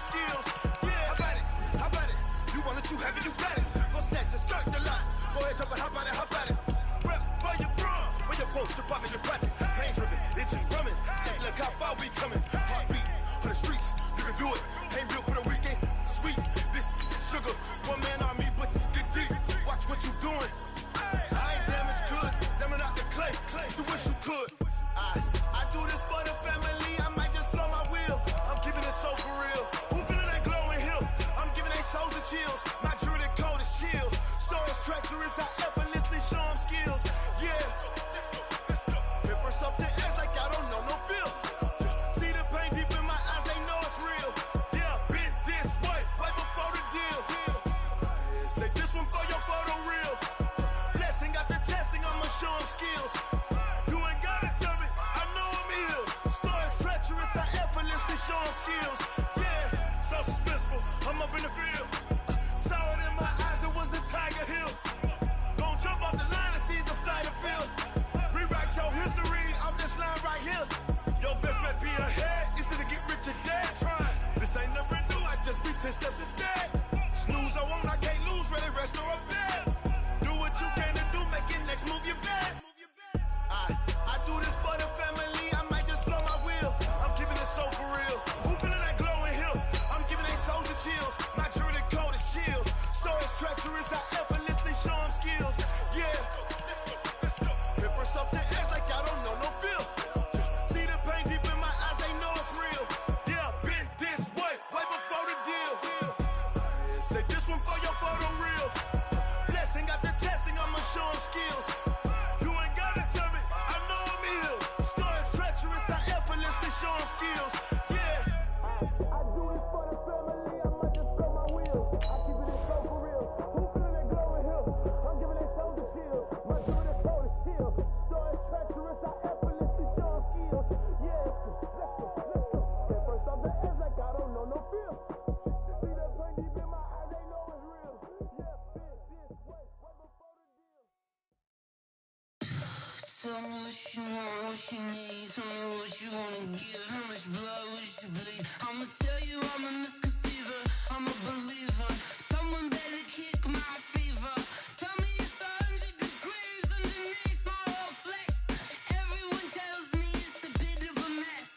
skills. Yeah, how about it? You want it, you have it, you got it. Go snatch it, skirt the lot. Go ahead, jump it, how about it? Rep for your bro, when you're supposed to pop in your projects. Pain driven, itching, drumming. Hey, look how far we coming. Heartbeat on the streets, you can do it. Ain't built for the weekend, sweet. This sugar, one man on me, but dig deep. Watch what you doing. I ain't damaged goods, damn it out the clay. You wish you could. I do this for the family. I might just blow my wheel. I'm keeping it so for real. Who feeling that glowing hill? I'm giving they souls the chills. My jewelry code is chill. Stories treacherous, I effortlessly show them skills. Yeah. Paper stuff the edge like I don't know no feel. See the pain deep in my eyes, they know it's real. Yeah, been this way before the deal. Say this one for your photo reel. Blessing after testing, I'ma show them skills. You ain't gotta tell me, I know I'm ill. Stories treacherous, I effortlessly show them skills. Yeah, so suspenseful, I'm up in the field. Saw it in my eyes, it was the Tiger Hill. Gon' jump off the line and see the flight of field. Rewrite your history off this line right here. Your best bet be ahead, easy to get rich or dead. Trying, this ain't never new, I just be 10 steps instead. Snooze I won't, I can't lose, ready, rest or a bed. Do what you can to do, make it next move your best. I do this for the family, I might just blow my wheel. I'm keeping it so for real. Who feeling that glowing hill? I'm giving they souls the chills. My jewelry code is chill. Stories treacherous, I effortlessly show them skills. Yeah. Paper stuff the edge like I don't know no feel. See the pain deep in my eyes, they know it's real. Yeah, been this way before the deal. Say this one for your photo reel. Blessing after testing, I'ma show them skills. You ain't gotta tell me, I know I'm ill. Stories treacherous, I effortlessly show them skills. Yeah. I do this for the family, I might just blow my wheel. I keep it so for real. Who feeling that glowing hill? I'm giving they souls the chills. My jewelry code is chill. Stories treacherous, I effortlessly show them skills. Yeah, let's go. Get first off the edge like I don't know no feel. See the pain deep in my eyes, they know it's real. Yeah, been this way before the deal. Tell me what you want, what you need. Tell me what you wanna give. How much blood would you bleed? I'ma tell you I'm a misconceiver. I'm a believer. Someone better kick my fever. Tell me it's 100 degrees underneath my whole flesh. Everyone tells me it's a bit of a mess.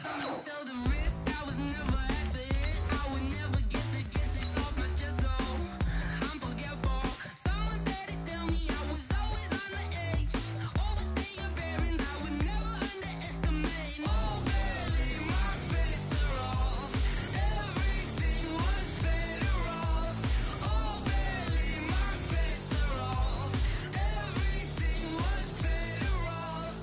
I'ma tell the risk I was never at the end. I would never get this off my chest though. I'm forgetful. Someone better tell me I was always on the edge. Overstay your bearings, I would never underestimate. Oh, barely my bets are off. Everything was better off. Oh, barely my bets are off. Everything was better off.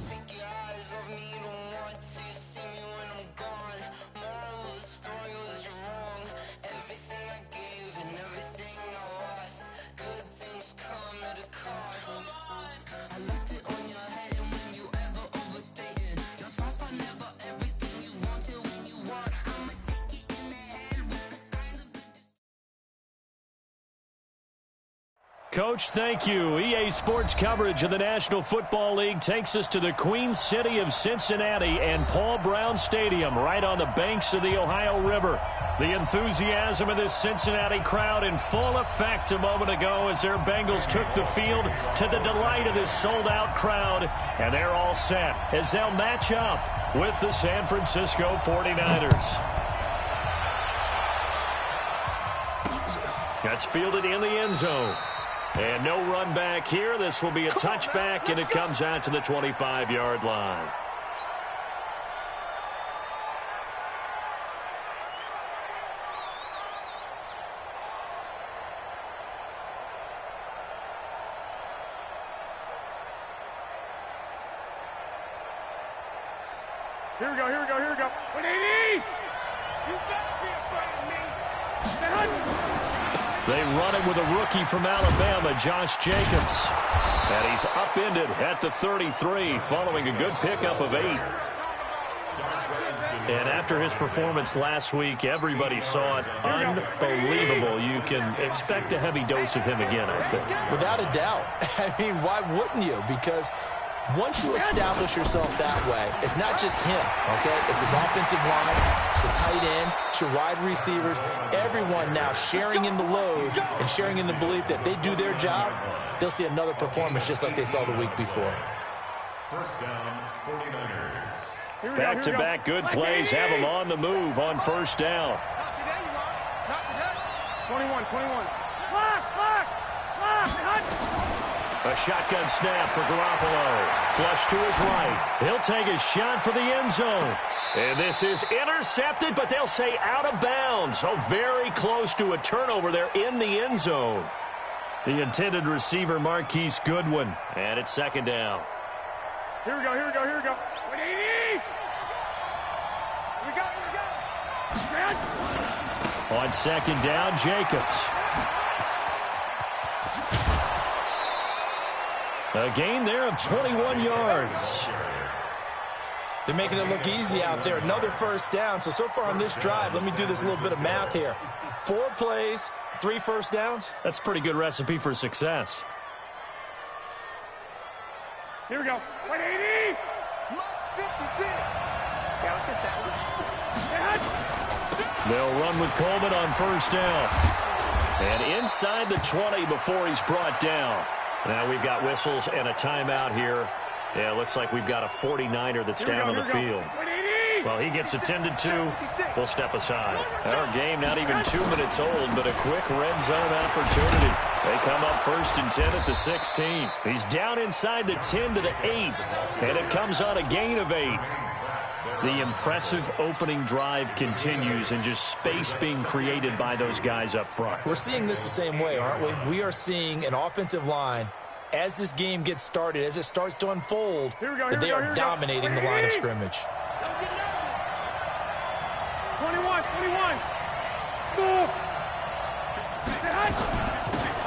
Take your eyes off me, don't want to see me when I'm gone. Moral of the story was you're wrong. Everything I gave and everything I lost. Good things come at a cost. I left it on your head, and when you ever overstay it, your thoughts are never everything you want till when you want. I'ma take it in the head with the signs of Coach, thank you. EA Sports coverage of the National Football League takes us to the Queen City of Cincinnati and Paul Brown Stadium right on the banks of the Ohio River. The enthusiasm of this Cincinnati crowd in full effect a moment ago as their Bengals took the field to the delight of this sold-out crowd. And they're all set as they'll match up with the San Francisco 49ers. That's fielded in the end zone. And no run back here. This will be a touchback, and it comes out to the 25-yard line. Here we go. 180! You better be afraid of me. They run it with a rookie from Alabama, Josh Jacobs. And he's upended at the 33 following a good pickup of 8. And after his performance last week, everybody saw it. Unbelievable. You can expect a heavy dose of him again, I think. Without a doubt. I mean, why wouldn't you? Because Once you establish yourself that way, it's not just him, okay? It's his offensive line, it's the tight end, it's your wide receivers, everyone now sharing in the load and sharing in the belief that they do their job, they'll see another performance just like they saw the week bbefore. First down, 49ers. Back-to-back good plays have them on the move on first down. Not today, you are. Not today. 21. Lock. A shotgun snap for Garoppolo. Flush to his right. He'll take a shot for the end zone. And this is intercepted, but they'll say out of bounds. Oh, very close to a turnover there in the end zone. The intended receiver, Marquise Goodwin. And it's second down. Here we go. 180. We got. On second down, Jacobs. A gain there of 21 yards. They're making it look easy out there. Another first down. So far on this drive, let me do this little bit of math here. 4 plays, 3 first downs. That's a pretty good recipe for success. Here we go. 180. Mark 56. Yeah, let's get set. They'll run with Coleman on first down. And inside the 20 before he's brought down. Now we've got whistles and a timeout here. Yeah, it looks like we've got a 49er that's down on the field. Well, he gets attended to. We'll step aside. Our game not even 2 minutes old, but a quick red zone opportunity. They come up first and 10 at the 16. He's down inside the 10 to the 8, and it comes on a gain of 8. The impressive opening drive continues and just space being created by those guys up front. We're seeing this the same way, aren't we? We are seeing an offensive line, as this game gets started, as it starts to unfold, that they are dominating the line of scrimmage. 21. School.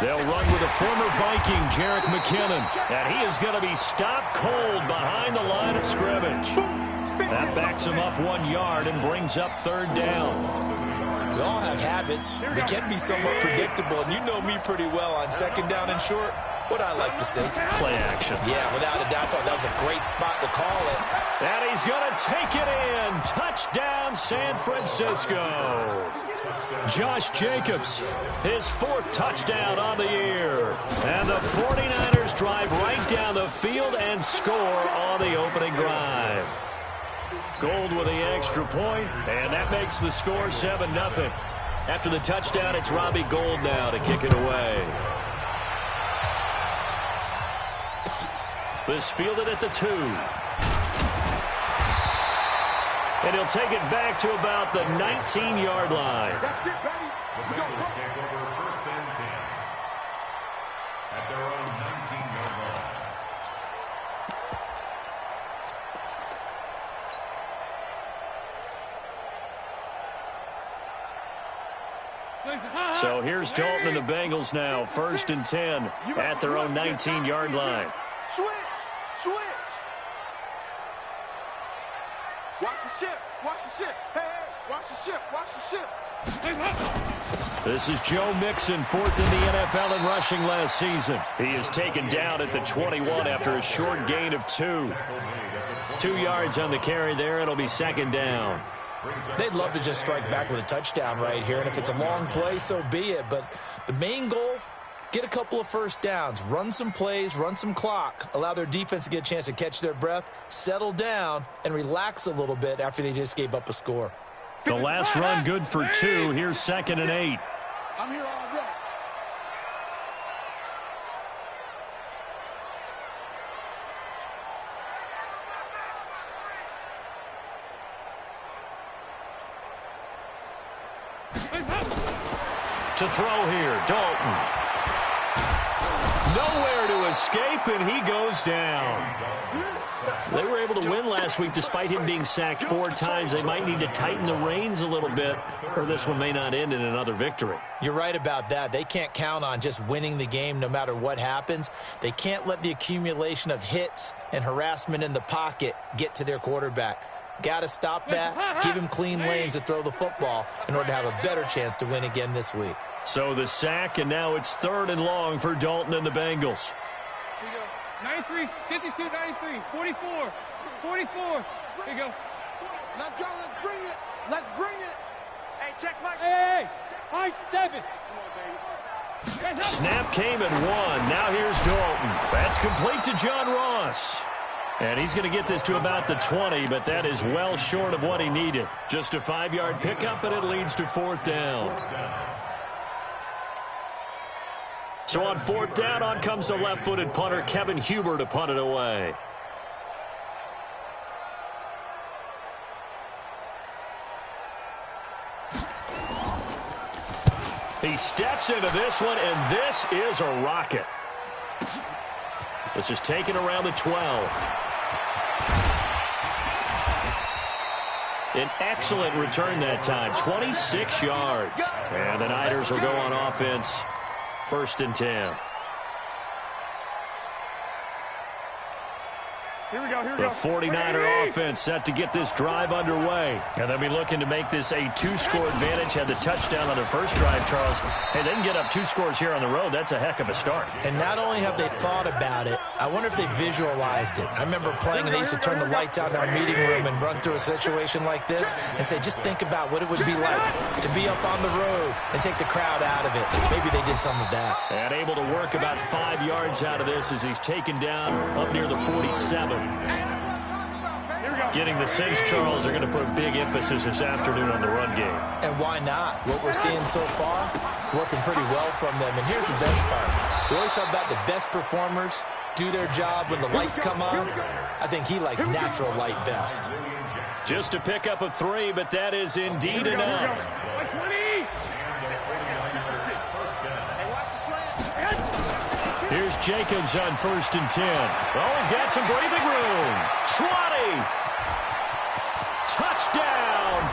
They'll run with a former Viking, Jerick McKinnon, and he is going to be stopped cold behind the line of scrimmage. That backs him up 1 yard and brings up third down. We all have habits. They can be somewhat predictable, and you know me pretty well on second down and short. What I like to say. Play action. Yeah, without a doubt, I thought that was a great spot to call it. And he's going to take it in. Touchdown, San Francisco. Josh Jacobs, his 4th touchdown on the year. And the 49ers drive right down the field and score on the opening drive. Gold with the extra point, and that makes the score 7-0. After the touchdown, it's Robbie Gould now to kick it away. This fielded at the 2. And he'll take it back to about the 19-yard line. That's it, baby. The Bengals take over first and 10 at their own 19-yard line. So here's Dalton and the Bengals now, first and 10 at their own 19-yard line. Switch. Watch the ship. Hey, watch the ship. This is Joe Mixon, 4th in the NFL in rushing last season. He is taken down at the 21 after a short gain of 2. 2 yards on the carry there. It'll be second down. They'd love to just strike back with a touchdown right here, and if it's a long play, so be it. But the main goal, get a couple of first downs, run some plays, run some clock, allow their defense to get a chance to catch their breath, settle down, and relax a little bit after they just gave up a score. The last run good for 2. Here's second and 8. I'm here all day. To throw here, Dalton. Nowhere to escape, and he goes down. They were able to win last week despite him being sacked 4 times. They might need to tighten the reins a little bit, or this one may not end in another victory. You're right about that. They can't count on just winning the game no matter what happens. They can't let the accumulation of hits and harassment in the pocket get to their quarterback. Got to stop that, give him clean lanes to throw the football in order to have a better chance to win again this week. So the sack, and now it's 3rd and long for Dalton and the Bengals. 93, 52, 93, 44, 44. There you go. Let's go. Let's bring it. Let's bring it. Hey, check Mike. Hey, high 7. Snap came and won. Now here's Dalton. That's complete to John Ross. And he's going to get this to about the 20, but that is well short of what he needed. Just a 5-yard pickup, and it leads to 4th down. So on 4th down, on comes the left-footed punter, Kevin Huber, to punt it away. He steps into this one, and this is a rocket. This is taken around the 12. An excellent return that time, 26 yards. And the Niners will go on offense, 1st and 10. Here we go, here we The go. 49er offense set to get this drive underway. And they'll be looking to make this a 2-score advantage. Had the touchdown on their first drive, Charles. Hey, they can get up 2 scores here on the road. That's a heck of a start. And not only have they thought about it, I wonder if they visualized it. I remember playing and they used to turn the lights out in our meeting room and run through a situation like this and say, just think about what it would be like to be up on the road and take the crowd out of it. Maybe they did some of that. And able to work about 5 yards out of this as he's taken down up near the 47. Getting the sense, Charles, they're going to put big emphasis this afternoon on the run game. And why not? What we're seeing so far, working pretty well from them. And here's the best part. We always talk about the best performers do their job when the lights come on. I think he likes natural light best. Just a pickup of 3, but that is indeed enough. Here's Jacobs on 1st and 10. Oh, he's got some breathing room. 20. Touchdown,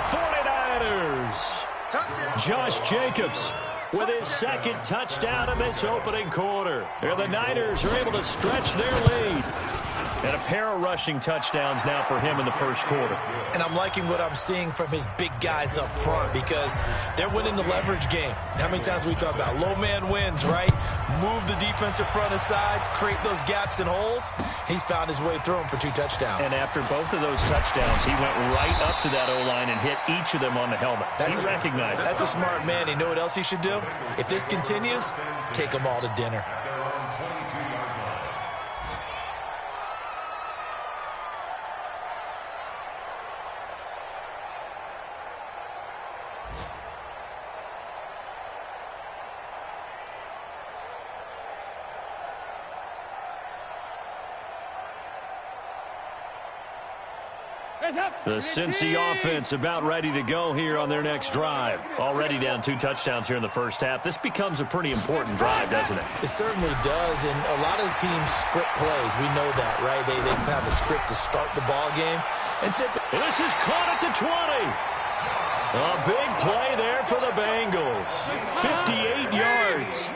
49ers. Josh Jacobs with his 2nd touchdown of this opening quarter. And the Niners are able to stretch their lead. And a pair of rushing touchdowns now for him in the 1st quarter. And I'm liking what I'm seeing from his big guys up front because they're winning the leverage game. How many times we talk about low man wins, right? Move the defensive front aside, create those gaps and holes. He's found his way through them for 2 touchdowns. And after both of those touchdowns, he went right up to that O-line and hit each of them on the helmet. He recognized it. That's a smart man. You know what else he should do? If this continues, take them all to dinner. The Cincy offense about ready to go here on their next drive. Already down 2 touchdowns here in the 1st half. This becomes a pretty important drive, doesn't it? It certainly does, and a lot of the teams script plays. We know that, right? They have a script to start the ball game. And this is caught at the 20. A big play there for the Bengals. 58 yards.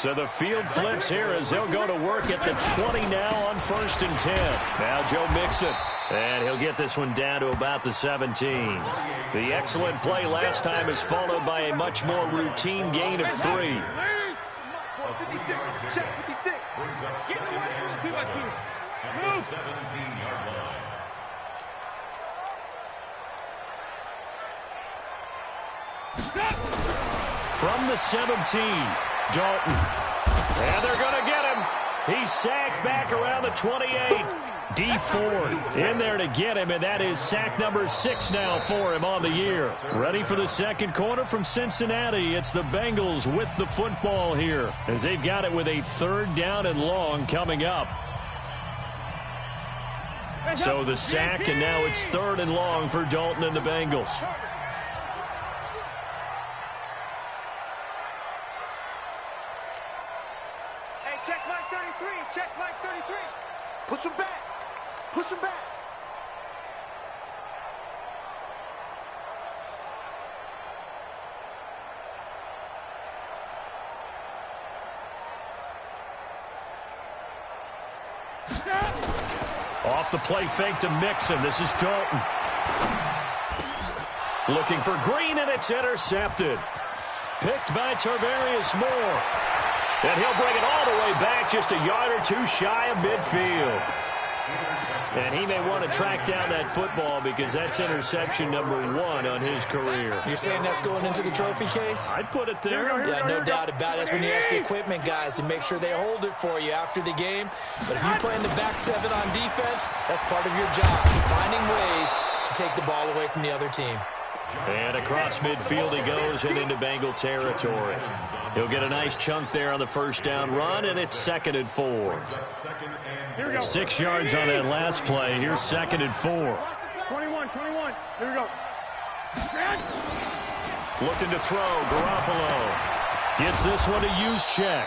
So the field flips here as they'll go to work at the 20 now on 1st and 10. Now Joe Mixon. And he'll get this one down to about the 17. The excellent play last time is followed by a much more routine gain of 3. From the 17, Dalton. And they're going to get him. He's sacked back around the 28. D Ford in there to get him, and that is sack number 6 now for him on the year. Ready for the 2nd quarter from Cincinnati. It's the Bengals with the football here as they've got it with a 3rd down and long coming up. So the sack, and now it's 3rd and long for Dalton and the Bengals. Hey, check Mike 33. Check Mike 33. Push him back. Push him back. Off the play fake to Mixon. This is Dalton. Looking for Green, and it's intercepted. Picked by Tarvarius Moore. And he'll bring it all the way back, just a yard or two shy of midfield. And he may want to track down that football because that's interception number 1 on his career. You're saying that's going into the trophy case? I'd put it there. Yeah, no doubt about it. That's when you ask the equipment guys to make sure they hold it for you after the game. But if you play in the back 7 on defense, that's part of your job, finding ways to take the ball away from the other team. And across midfield he goes and into Bengal territory. He'll get a nice chunk there on the first down run, and it's 2nd and 4. 6 yards on that last play. Here's 2nd and 4. 21. Here we go. Looking to throw. Garoppolo gets this one to use check.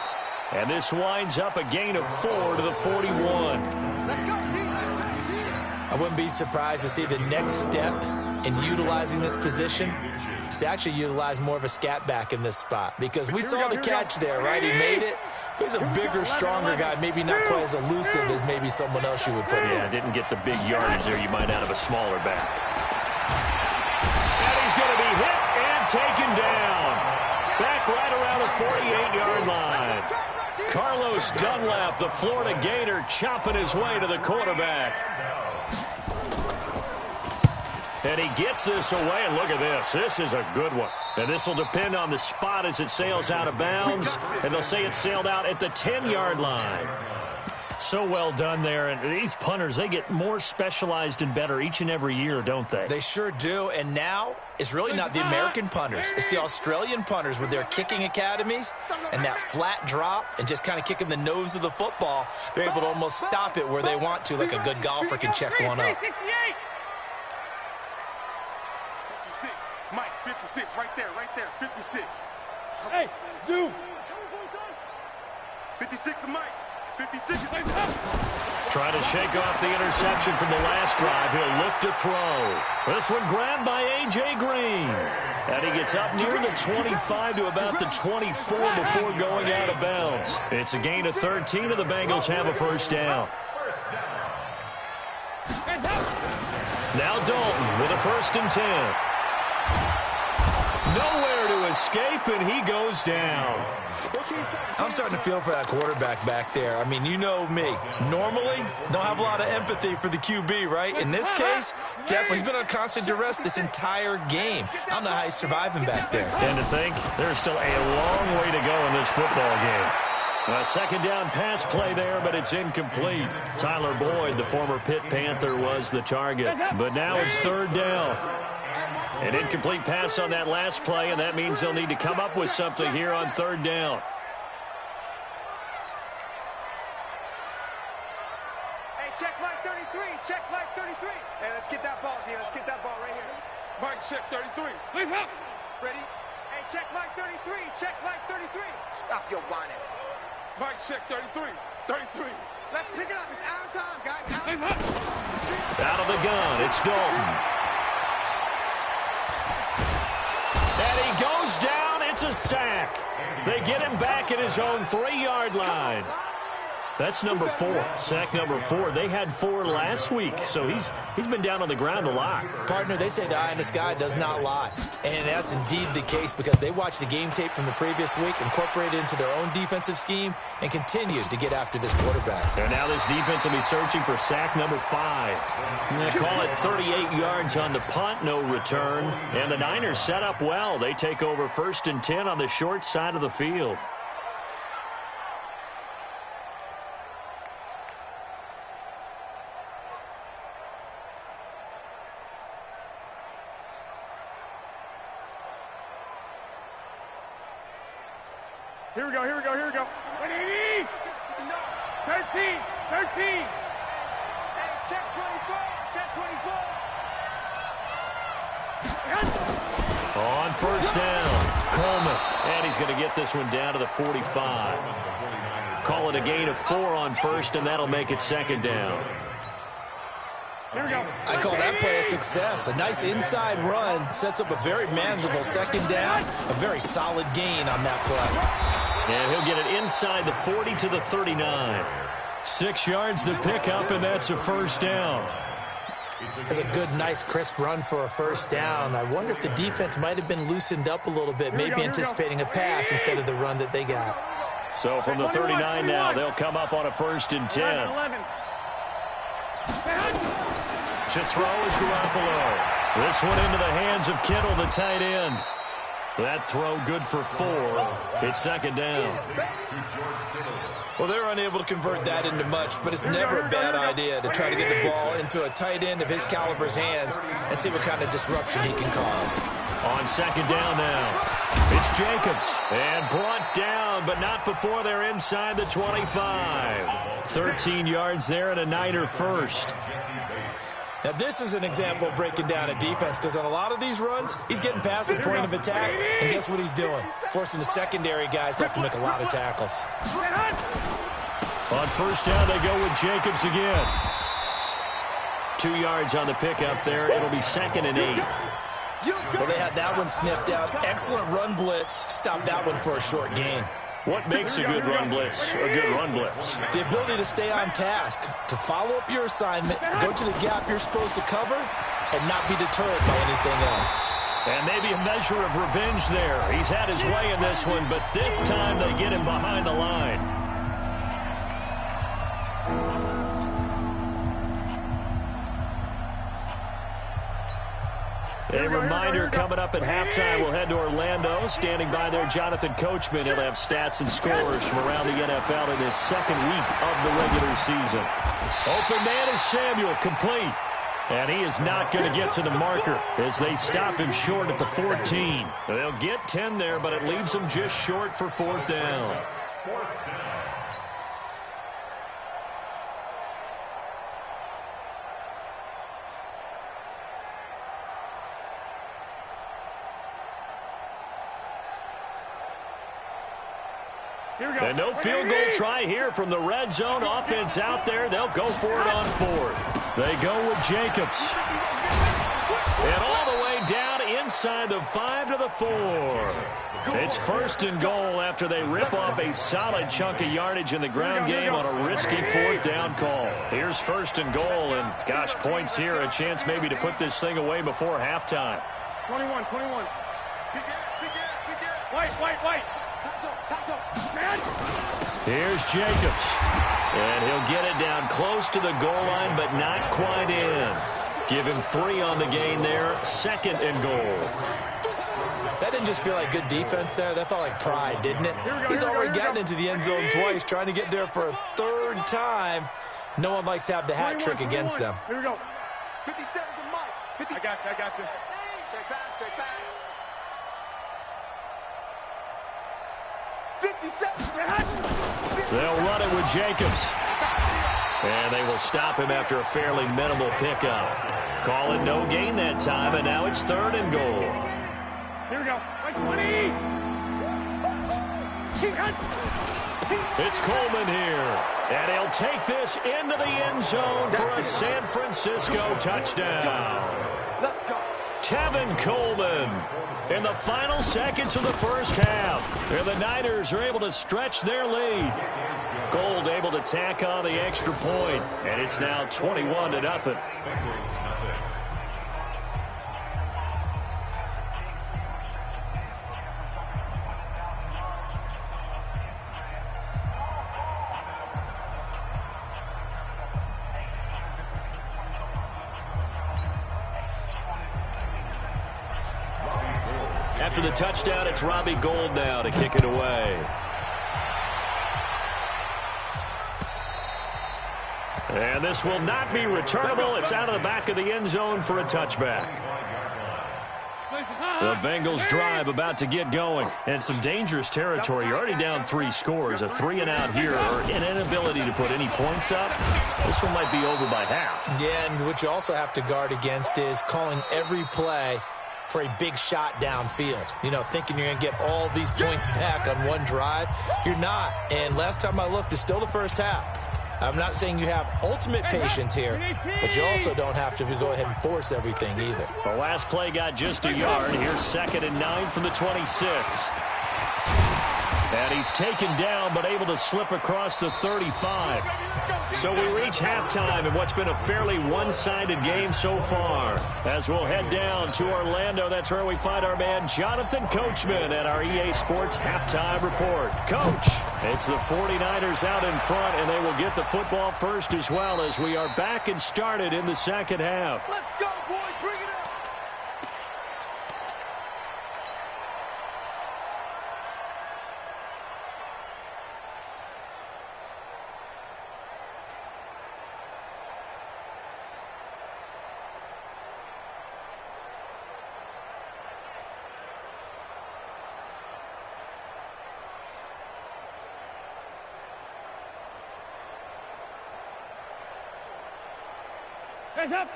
And this winds up a gain of 4 to the 41. I wouldn't be surprised to see the next step in utilizing this position is to actually utilize more of a scat back in this spot, because we saw the catch there, right? He made it. But he's a bigger, stronger guy, maybe not quite as elusive as maybe someone else you would put in. Yeah, didn't get the big yardage there you might out of a smaller back. And he's going to be hit and taken down. Back right around the 48-yard line. Carlos Dunlap, the Florida Gator, chopping his way to the quarterback. And he gets this away, and look at this. This is a good one. And this will depend on the spot as it sails out of bounds. And they'll say it sailed out at the 10-yard line. So well done there. And these punters, they get more specialized and better each and every year, don't they? They sure do. And now it's really not the American punters. It's the Australian punters with their kicking academies and that flat drop and just kind of kicking the nose of the football. They're able to almost stop it where they want to, like a good golfer can check one up. Mike, 56, right there, 56. Hey, zoom. 56 to Mike, 56 is Trying to shake off the interception from the last drive. He'll look to throw. This one grabbed by A.J. Green. And he gets up near the 25 to about the 24 before going out of bounds. It's a gain of 13, and the Bengals have a first down. Now Dalton with a 1st and 10. Nowhere to escape, and he goes down. I'm starting to feel for that quarterback back there. I mean, you know me. Normally, don't have a lot of empathy for the QB, right? In this case, definitely. He's been on constant duress this entire game. I don't know how he's surviving back there. And to think, there's still a long way to go in this football game. A 2nd down pass play there, but it's incomplete. Tyler Boyd, the former Pitt Panther, was the target. But now it's 3rd down. An incomplete pass on that last play, and that means they'll need to come up with something here on 3rd down. Hey, check Mike 33. Check Mike 33. Hey, let's get that ball, D. Let's get that ball right here. Mike, check 33. Leave up. Ready? Hey, check Mike 33. Check Mike 33. Stop your whining. Mike, check 33. 33. Let's pick it up. It's our time, guys. Leave up. Out of the gun, it's Dalton. And he goes down. It's a sack. They get him back at his own 3-yard line. That's number 4. Sack number 4. They had 4 last week, so he's been down on the ground a lot. Partner, they say the eye in the sky does not lie. And that's indeed the case because they watched the game tape from the previous week, incorporated it into their own defensive scheme, and continued to get after this quarterback. And now this defense will be searching for sack number 5. They call it 38 yards on the punt, no return. And the Niners set up well. They take over 1st and 10 on the short side of the field. Here we go. 180. 13. Hey, check 24. Check 24. On 1st down, Coleman. And he's going to get this one down to the 45. Call it a gain of 4 on 1st, and that'll make it 2nd down. Here we go. I call that play a success. A nice inside run sets up a very manageable 2nd down. A very solid gain on that play. And he'll get it inside the 40 to the 39. 6 yards the pickup, and that's a 1st down. That's a good, nice, crisp run for a 1st down. I wonder if the defense might have been loosened up a little bit, maybe anticipating a pass instead of the run that they got. So from the 39 now, they'll come up on a 1st and 10. 11. To throw is Garoppolo. This one into the hands of Kittle, the tight end. That throw good for 4. It's 2nd down. Well, they're unable to convert that into much, but it's never a bad idea to try to get the ball into a tight end of his caliber's hands and see what kind of disruption he can cause. On 2nd down now, it's Jacobs. And brought down, but not before they're inside the 25. 13 yards there and a Niner first. Now, this is an example of breaking down a defense, because on a lot of these runs, he's getting past the point of attack, and guess what he's doing? Forcing the secondary guys to have to make a lot of tackles. On 1st down, they go with Jacobs again. 2 yards on the pickup there. It'll be 2nd and 8. Well, they had that one sniffed out. Excellent run blitz. Stopped that one for a short gain. What makes a good run blitz a good run blitz? The ability to stay on task, to follow up your assignment, go to the gap you're supposed to cover, and not be deterred by anything else. And maybe a measure of revenge there. He's had his way in this one, but this time they get him behind the line. A reminder coming up at halftime. We'll head to Orlando. Standing by there, Jonathan Coachman. He'll have stats and scores from around the NFL in his 2nd week of the regular season. Open man is Samuel, complete. And he is not going to get to the marker as they stop him short at the 14. They'll get 10 there, but it leaves them just short for 4th down. And no field goal try here from the red zone. Offense out there. They'll go for it on 4th. They go with Jacobs. And all the way down inside the 5 to the 4. It's 1st and goal after they rip off a solid chunk of yardage in the ground game on a risky 4th down call. Here's 1st and goal, and gosh, points here. A chance maybe to put this thing away before halftime. 21. White. Here's Jacobs. And he'll get it down close to the goal line, but not quite in. Give him 3 on the gain there. 2nd and goal. That didn't just feel like good defense there. That felt like pride, didn't it? He's already gotten into the end zone twice, trying to get there for a 3rd time. No one likes to have the hat trick against them. Here we go. 57 to Mike. I got you. Check back. 57. They'll run it with Jacobs. And they will stop him after a fairly minimal pickup. Call it no gain that time, and now it's 3rd and goal. Here we go. 20. It's Coleman here. And he'll take this into the end zone for a San Francisco touchdown. Let's go. Tevin Coleman in the final seconds of the 1st half. And the Niners are able to stretch their lead. Gold able to tack on the extra point, and it's now 21-0. After the touchdown, it's Robbie Gould now to kick it away. And this will not be returnable. It's out of the back of the end zone for a touchback. The Bengals drive about to get going. And some dangerous territory. You're already down 3 scores. A 3-and-out here, or an inability to put any points up. This one might be over by half. Yeah, and what you also have to guard against is calling every play for a big shot downfield. You know, thinking you're going to get all these points back on one drive. You're not. And last time I looked, it's still the 1st half. I'm not saying you have ultimate patience here, but you also don't have to go ahead and force everything either. The last play got just a yard. Here's 2nd and 9 from the 26. And he's taken down, but able to slip across the 35. So we reach halftime in what's been a fairly one-sided game so far. As we'll head down to Orlando, that's where we find our man Jonathan Coachman at our EA Sports Halftime Report. Coach, It's the 49ers out in front, and they will get the football first as well as we are back and started in the second half. Let's go, boys. Bring it up.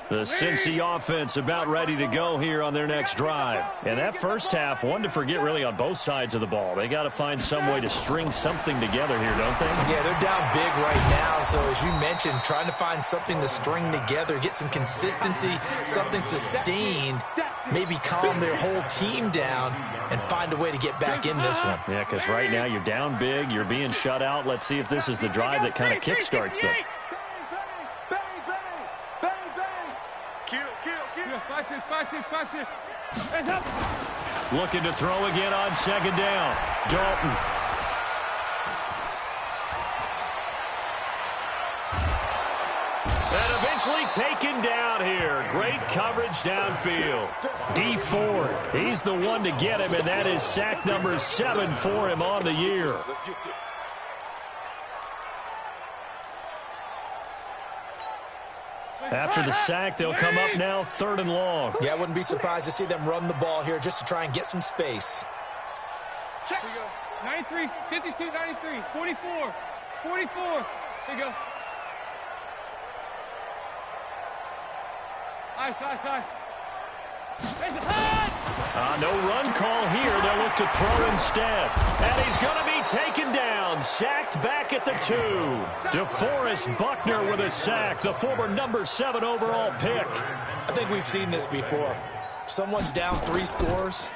The Cincy offense about ready to go here on their next drive. And that first half, one to forget really on both sides of the ball. They got to find some way to string something together here, don't they? Yeah, they're down big right now. So as you mentioned, trying to find something to string together, get some consistency, something sustained, maybe calm their whole team down and find a way to get back in this one. Yeah, because right now you're down big, you're being shut out. Let's see if this is the drive that kind of kickstarts them. Looking to throw again on second down. Dalton. And eventually taken down here. Great coverage downfield. D Ford, he's the one to get him, and that is sack number 7 for him on the year. After the sack, they'll come up now 3rd and long. Yeah, I wouldn't be surprised to see them run the ball here just to try and get some space. Check. Here you go. 93, 52, 93, 44, 44. Here you go. Nice. No run call here. They'll look to throw instead. And he's going to be taken down. Sacked back at the 2. DeForest Buckner with a sack. The former number 7 overall pick. I think we've seen this before. Someone's down 3 scores.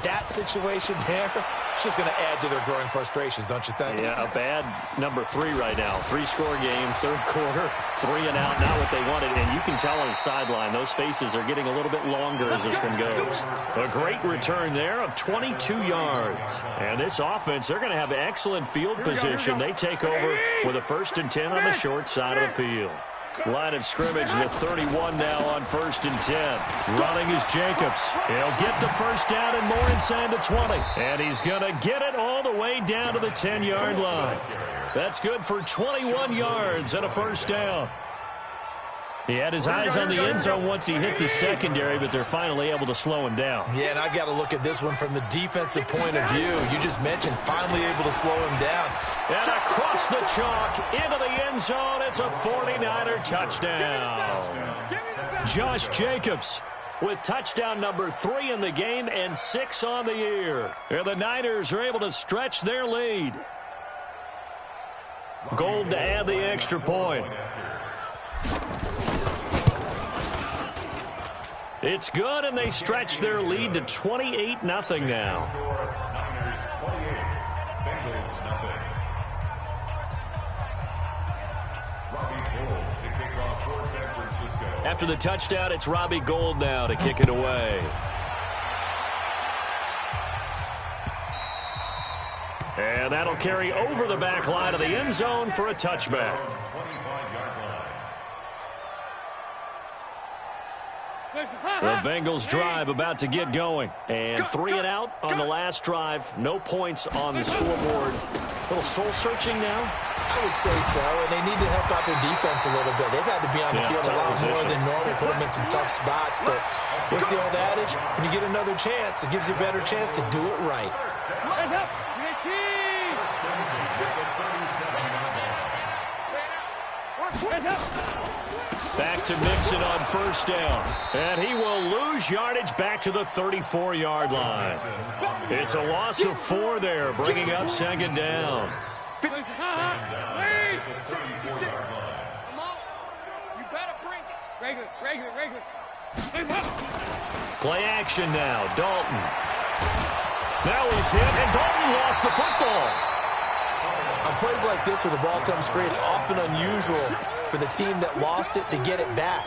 That situation there, it's just going to add to their growing frustrations, don't you think? Yeah, a bad number 3 right now. 3-score game, 3rd quarter, 3 and out, not what they wanted. And you can tell on the sideline, those faces are getting a little bit longer as this one goes. A great return there of 22 yards. And this offense, they're going to have excellent field position. They take over with a 1st and 10 on the short side of the field. Line of scrimmage, the 31 now on 1st and 10. Running is Jacobs. He'll get the first down and more inside the 20. And he's going to get it all the way down to the 10-yard line. That's good for 21 yards and a first down. He had his eyes on the end zone once he hit the secondary, but they're finally able to slow him down. Yeah, and I've got to look at this one from the defensive point of view. You just mentioned finally able to slow him down. And across the chalk into the end zone, it's a 49er touchdown. Josh Jacobs with touchdown number 3 in the game and 6 on the year. And the Niners are able to stretch their lead. Gold to add the extra point. It's good, and they stretch their lead to 28-0 now. After the touchdown, it's Robbie Gould now to kick it away. And that'll carry over the back line of the end zone for a touchback. The Bengals drive about to get going. And 3 and out on the last drive. No points on the scoreboard. A little soul-searching now? I would say so, and they need to help out their defense a little bit. They've had to be on the field a lot more than normal, put them in some tough spots. But what's the old adage? When you get another chance, it gives you a better chance to do it right. Back to Mixon on first down. And he will lose yardage back to the 34-yard line. It's a loss of 4 there, bringing up second down. You better bring it. Regular. Play action now. Dalton. Now he's hit, and Dalton lost the football. On plays like this where the ball comes free, it's often unusual for the team that lost it to get it back.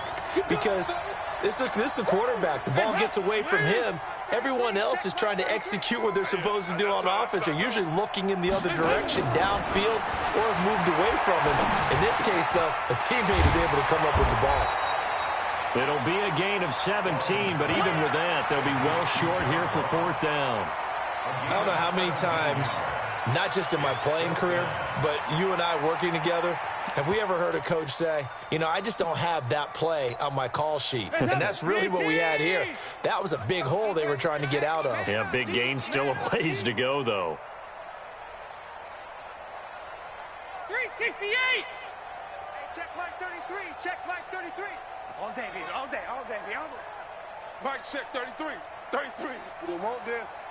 Because this is the quarterback. The ball gets away from him, Everyone else is trying to execute what they're supposed to do on offense. They're usually looking in the other direction, downfield, or have moved away from him. In this case, though, a teammate is able to come up with the ball. It'll be a gain of 17, but even with that, they'll be well short here for 4th down. I don't know how many times, not just in my playing career, but you and I working together, have we ever heard a coach say, you know, I just don't have that play on my call sheet? And that's really what we had here. That was a big hole they were trying to get out of. Yeah, big gain, still a ways to go, though. 368. Check Mike 33. Check Mike 33. All day, baby. All day. All day. All day. Mike, check 33. 33. We don't want this.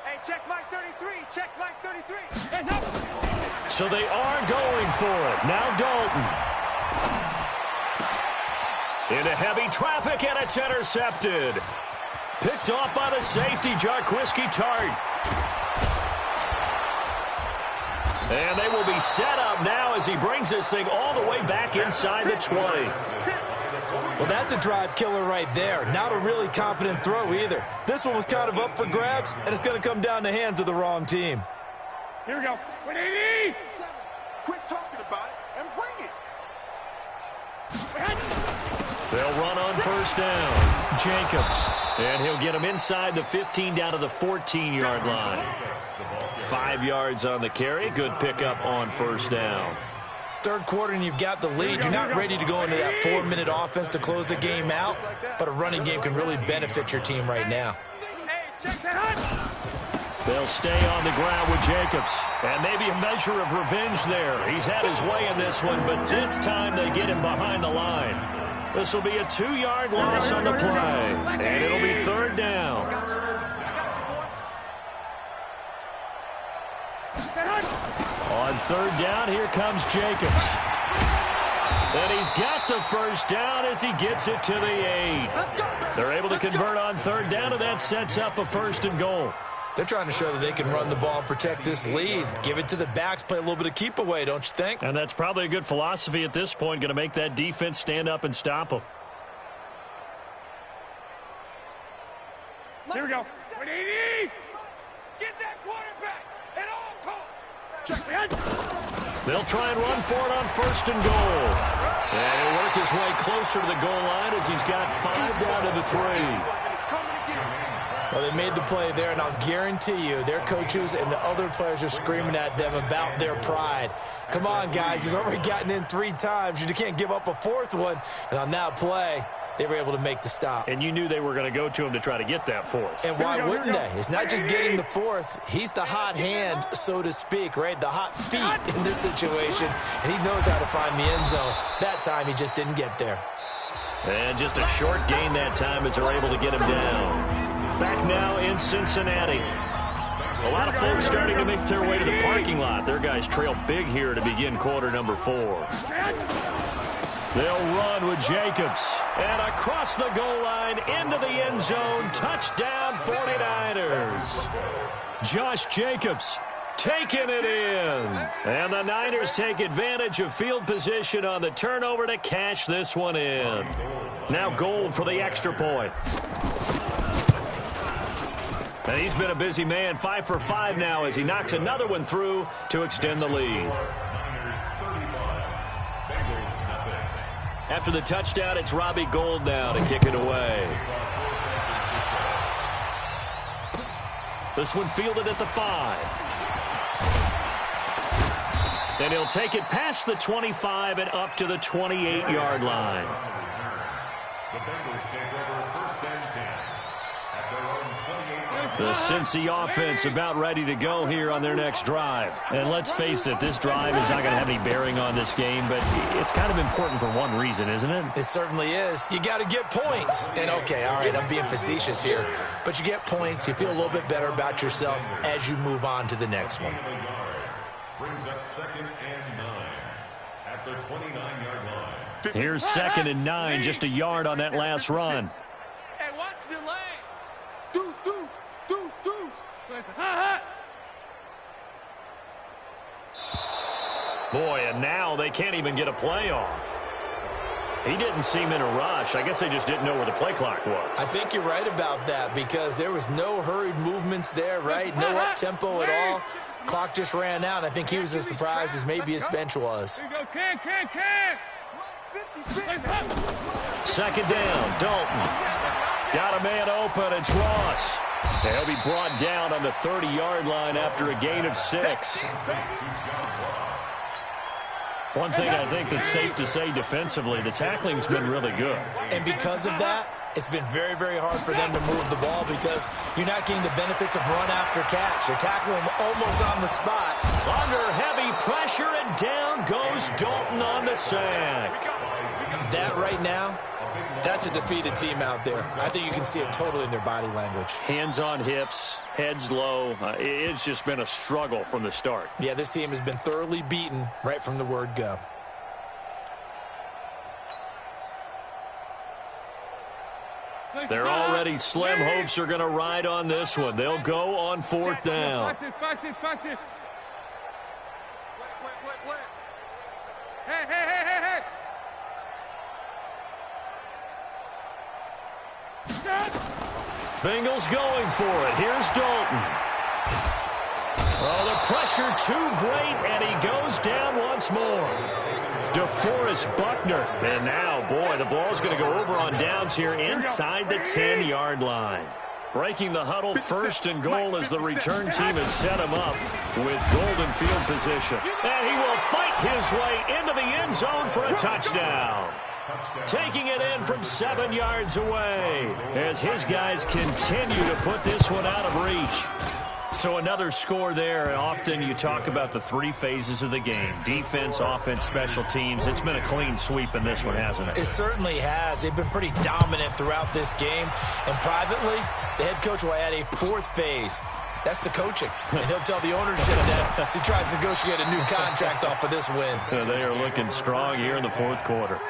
Hey, check Mike 33. Check Mike 33. Hey, no. So they are going for it. Now Dalton. Into heavy traffic, and it's intercepted. Picked off by the safety, Jarquiski Tart. And they will be set up now as he brings this thing all the way back inside the 20. Well, that's a drive killer right there. Not a really confident throw either. This one was kind of up for grabs, and it's going to come down the hands of the wrong team. Here we go. 180. Quit talking about it and bring it. They'll run on 1st down. Jacobs. And he'll get him inside the 15 down to the 14-yard line. 5 yards on the carry. Good pickup on 1st down. 3rd quarter and you've got the lead. You're not ready to go into that 4-minute offense to close the game out, but a running game can really benefit your team right now. They'll stay on the ground with Jacobs. And maybe a measure of revenge there. He's had his way in this one, but this time they get him behind the line. This will be a 2-yard loss on the play. And it'll be 3rd down. On 3rd down, here comes Jacobs. And he's got the 1st down as he gets it to the 8. They're able to convert on 3rd down, and that sets up a 1st and goal. They're trying to show that they can run the ball and protect this lead. Give it to the backs, play a little bit of keep away, don't you think? And that's probably a good philosophy at this point, going to make that defense stand up and stop them. Here we go. 180. Get that quarterback at all costs. They'll try and run for it on 1st and goal. And he'll work his way closer to the goal line as he's got 5 down to the 3. Well, they made the play there, and I'll guarantee you their coaches and the other players are screaming at them about their pride. Come on, guys. He's already gotten in 3 times. You can't give up a 4th one. And on that play, they were able to make the stop. And you knew they were going to go to him to try to get that 4th. And why wouldn't they? It's not just getting the 4th. He's the hot hand, so to speak, right? The hot feet in this situation. And he knows how to find the end zone. That time, he just didn't get there. And just a short gain that time as they're able to get him down. Back now in Cincinnati. A lot of folks starting to make their way to the parking lot. Their guys trail big here to begin quarter number 4. They'll run with Jacobs. And across the goal line into the end zone. Touchdown 49ers. Josh Jacobs taking it in. And the Niners take advantage of field position on the turnover to cash this one in. Now Gold for the extra point. And he's been a busy man, 5 for 5 now as he knocks another one through to extend the lead. After the touchdown, it's Robbie Gould now to kick it away. This one fielded at the 5. And he'll take it past the 25 and up to the 28-yard line. The Bengals take over 1st and 10 at their own 28. The Cincy offense about ready to go here on their next drive. And let's face it, this drive is not going to have any bearing on this game, but it's kind of important for one reason, isn't it? It certainly is. You got to get points. And, okay, all right, I'm being facetious here. But you get points. You feel a little bit better about yourself as you move on to the next one. Brings up 2nd and 9 at the 29-yard line. Here's 2nd and 9, just a yard on that last run. Hey, watch the lane. Deuce, deuce, deuce, deuce. Boy, and now they can't even get a play off. He didn't seem in a rush. I guess they just didn't know where the play clock was. I think you're right about that because there was no hurried movements there, right? No up-tempo at all. Clock just ran out. I think he was as surprised as maybe his bench was. Here you go, can. Second down, Dalton. Got a man open. It's Ross. He'll be brought down on the 30-yard line after a gain of 6. One thing I think that's safe to say defensively, the tackling's been really good. And because of that, it's been very, very hard for them to move the ball because you're not getting the benefits of run after catch. You're tackling them almost on the spot. Under heavy pressure, and down goes Dalton on the sack. That right now, that's a defeated team out there. I think you can see it totally in their body language. Hands on hips, heads low. It's just been a struggle from the start. Yeah, this team has been thoroughly beaten right from the word go. They're already slim. Hopes are going to ride on this one. They'll go on 4th down. Watch this. Hey. Bengals going for it. Here's Dalton. Oh, the pressure too great, and he goes down once more. DeForest Buckner. And now, boy, the ball's going to go over on downs here inside the 10-yard line. Breaking the huddle, 1st and goal as the return team has set him up with golden field position. And he will fight his way into the end zone for a touchdown. Taking it in from 7 yards away as his guys continue to put this one out of reach. So another score there, and often you talk about the 3 phases of the game. Defense, offense, special teams. It's been a clean sweep in this one, hasn't it? It certainly has. They've been pretty dominant throughout this game. And privately, the head coach will add a 4th phase. That's the coaching. And he'll tell the ownership that as he tries to negotiate a new contract off of this win. They are looking strong here in the 4th quarter.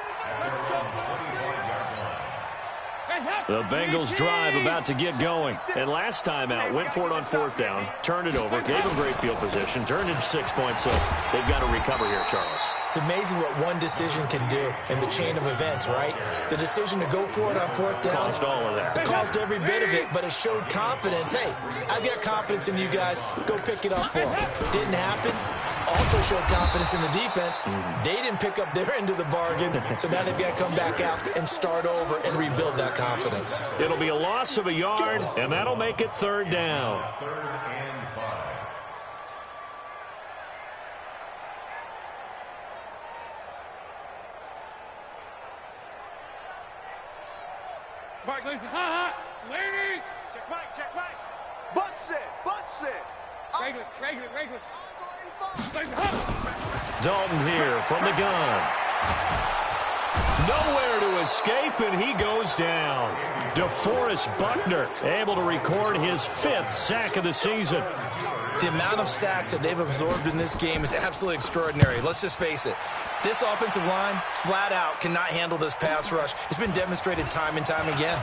The Bengals drive about to get going. And last time out, went for it on 4th down, turned it over, gave them great field position, turned into 6 points. So they've got to recover here, Charles. It's amazing what one decision can do in the chain of events, right? The decision to go for it on 4th down. Caused all of that. It caused every bit of it, but it showed confidence. Hey, I've got confidence in you guys. Go pick it up for them. Didn't happen. Also showed confidence in the defense. They didn't pick up their end of the bargain, so now they've got to come back out and start over and rebuild that confidence. It'll be a loss of a yard, and that'll make it 3rd down. 3rd and 5. Mike, listen. Lady. Check right. Butts it. Regular. Dalton here from the gun. Nowhere to escape, and he goes down. DeForest Buckner able to record his 5th sack of the season. The amount of sacks that they've absorbed in this game is absolutely extraordinary. Let's just face it. This offensive line, flat out, cannot handle this pass rush. It's been demonstrated time and time again.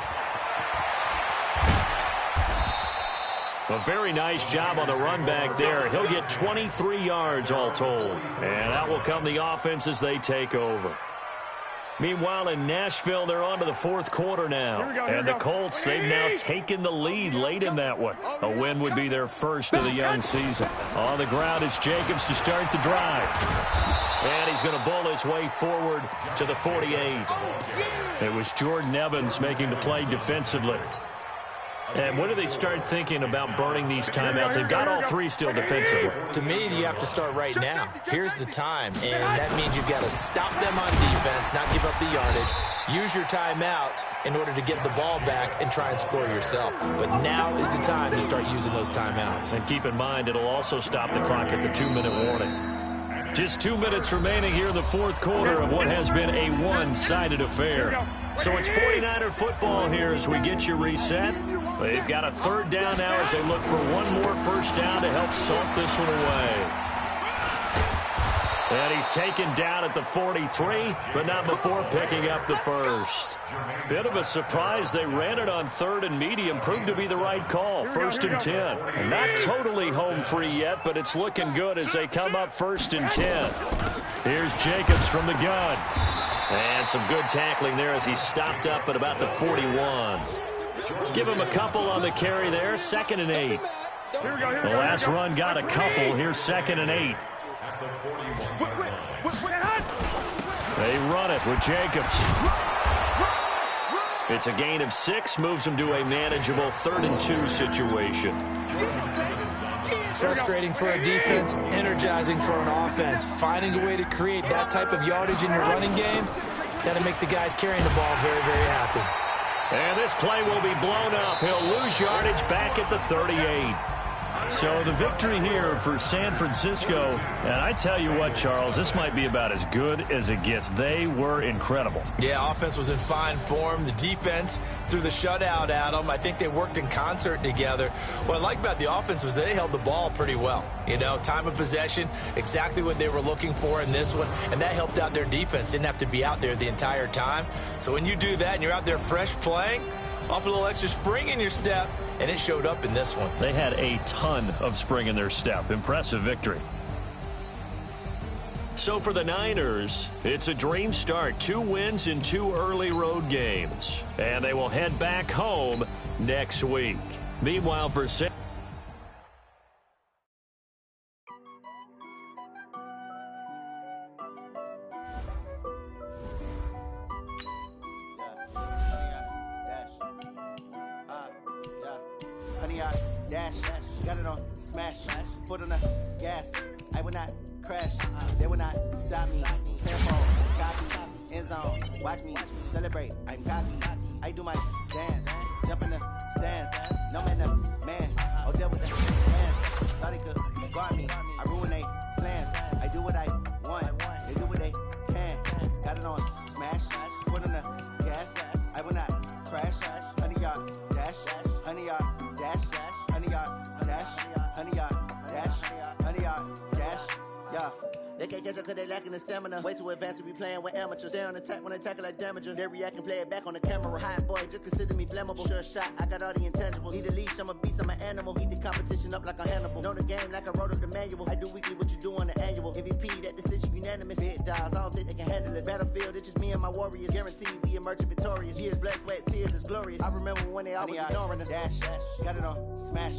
A very nice job on the run back there. He'll get 23 yards all told. And out will come the offense as they take over. Meanwhile, in Nashville, they're on to the 4th quarter now. And the Colts, they've now taken the lead late in that one. A win would be their first of the young season. On the ground, it's Jacobs to start the drive. And he's going to bowl his way forward to the 48. It was Jordan Evans making the play defensively. And when do they start thinking about burning these timeouts? They've got all 3 still defensively. To me, you have to start right now. Here's the time, and that means you've got to stop them on defense, not give up the yardage, use your timeouts in order to get the ball back and try and score yourself. But now is the time to start using those timeouts. And keep in mind, it'll also stop the clock at the 2-minute warning. Just 2 minutes remaining here in the 4th quarter of what has been a one-sided affair. So it's 49er football here as we get you reset. They've got a 3rd down now as they look for one more 1st down to help salt this one away. And he's taken down at the 43, but not before picking up the 1st. Bit of a surprise. They ran it on 3rd and medium. Proved to be the right call. 1st and 10. Not totally home free yet, but it's looking good as they come up 1st and 10. Here's Jacobs from the gun. And some good tackling there as he stopped up at about the 41. Give him a couple on the carry there. 2nd and 8. The last run got a couple. Here's 2nd and 8. They run it with Jacobs. It's a gain of 6. Moves them to a manageable 3rd and 2 situation. Frustrating for a defense, energizing for an offense. Finding a way to create that type of yardage in your running game, that'll make the guys carrying the ball very, very happy. And this play will be blown up. He'll lose yardage back at the 38. So the victory here for San Francisco. And I tell you what, Charles, this might be about as good as it gets. They were incredible. Yeah, offense was in fine form. The defense threw the shutout at them. I think they worked in concert together. What I like about the offense was they held the ball pretty well. You know, time of possession, exactly what they were looking for in this one. And that helped out their defense. Didn't have to be out there the entire time. So when you do that and you're out there fresh playing, off a little extra spring in your step, and it showed up in this one. They had a ton of spring in their step. Impressive victory. So for the Niners, it's a dream start. 2 wins in 2 early road games. And they will head back home next week. Meanwhile, for San got it on smash, foot on the gas. I will not crash, they will not stop me. Tempo, copy, end zone, watch me celebrate. I'm cocky, I do my dance, jump in the stands. No man, the man, oh there with the hands. Thought he could guard me, I ruin they plans. I do what I want, they do what they can. Got it on smash, foot on the gas. I will not crash, 100-yard dash, 100-yard dash. 100-yard dash, 100-yard dash, 100-yard dash, yeah. They can't catch up cause they lacking the stamina. Way too advanced to be playing with amateurs. Stay on attack when they tackle like damager. They react and play it back on the camera. Hot boy, just consider me flammable. Sure shot, I got all the intangibles. Need a leash, I'm a beast, I'm an animal. Eat the competition up like a Hannibal. Know the game like I wrote up the manual. I do weekly what you do on the annual. MVP, that decision unanimous. Big dials, I don't think they can handle it. Battlefield, it's just me and my warriors. Guaranteed we emerging victorious. Years, blood, sweat, tears, is glorious. I remember when they always ignoring us. Dash, got it on smash,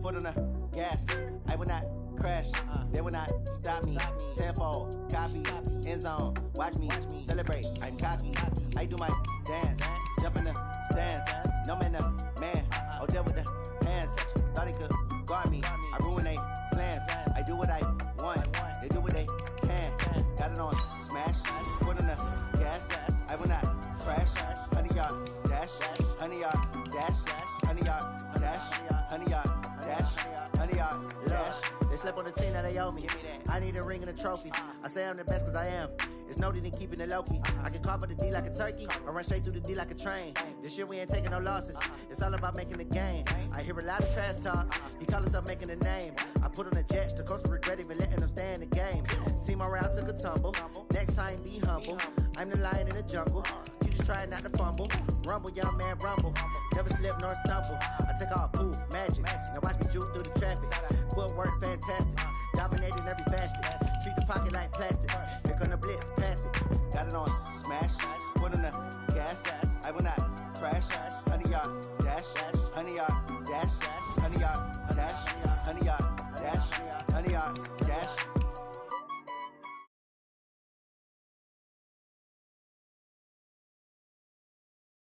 foot on the gas. I will not crash, they will not stop me. Tenfold, copy, end zone, watch me celebrate. I'm cocky, I do my dance, jump in the stands. No man, the man, oh there with the hands. Thought he could guard me, I ruin they plans. I do what I want, they do what they can. Got it on smash, foot on the gas. I will not crash, 100-yard dash, 100-yard dash, 100-yard dash, 100-yard dash, 100-yard dash. They slept on the team that they owe me. I need a ring and a trophy. I say I'm the best cause I am. It's no need in keeping it low-key. I can carve up the D like a turkey or run straight through the D like a train. This year we ain't taking no losses. It's all about making the game. I hear a lot of trash talk. He call himself making a name. I put on the Jets. The coach will regret even letting them stay in the game. Team around took a tumble. Next time be humble. I'm the lion in the jungle. You just try not to fumble. Rumble, young man, rumble. Never slip nor stumble. I take off, poof, magic. Now watch me juke through the traffic. Footwork fantastic. Dominating every facet. Treat the pocket like plastic. Here come the blitz, pass it. Got it on smash. Foot on the gas. I will not crash. 100-yard dash. 100-yard dash. 100-yard dash. 100-yard dash. 100-yard dash.